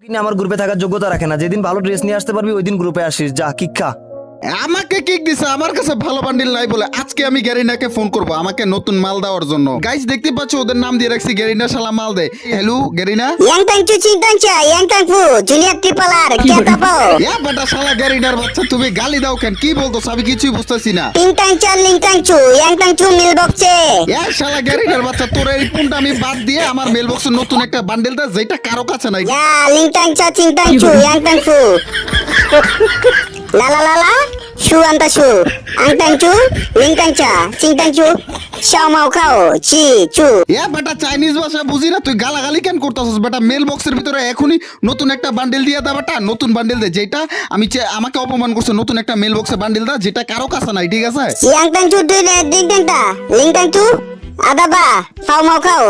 কিনে আমার গ্রুপে থাকার যোগ্যতা রাখে না। যেদিন ভালো ড্রেস নিয়ে আসতে পারবি ওই দিন গ্রুপে আসিস। যা কিক্ষা। আমাকে কিক দিছে, আমার কাছে ভালো বান্ডিল নাই বলে। আজকে আমি গ্যারিনাকে ফোন করব আমাকে নতুন মাল দেওয়ার জন্য। গাইস দেখতে পাচ্ছ ওদের নাম দিয়ে রাখছি গ্যারিনা, শালা মাল দে। হ্যালো গ্যারিনা। Yang tangcu cintangca, yang tangfu, Junior Triple R, kita po. ইয়া বেটা শালা গ্যারিনার বাচ্চা, তুমি গালি দাও কেন? কি বলতো আমি কিছুই বুঝতেছি না। Pintangca, ling tangcu, yang tangcu milboxe. ইয়া শালা গ্যারিনার বাচ্চা, তোর এই ফোনটা আমি বাদ দিয়ে আমার মেলবক্সে নতুন একটা বান্ডেল দে যেটা কারো কাছে নাই। Ya, ling tangca, cintangcu, yang tangfu. La la la la, shu anta shu, ang tangcu, ling tangca, cintangcu, shao mau kau, chi chu. ইয়া বেটা চাইনিজ ভাষা বুঝি না, তুই গালাগালি কেন করতেছিস? বেটা মেল বক্সের ভিতরে এখনই নতুন একটা বান্ডেল দিয়ে দা বেটা, নতুন বান্ডেল দে যেটা আমাকে অপমান করছে। নতুন একটা মেল বক্সে বান্ডেল দা যেটা কারো কাছে নাই, ঠিক আছে? Yang tangcu ding tangta, ling tangcu, ada ba, fau mau kau.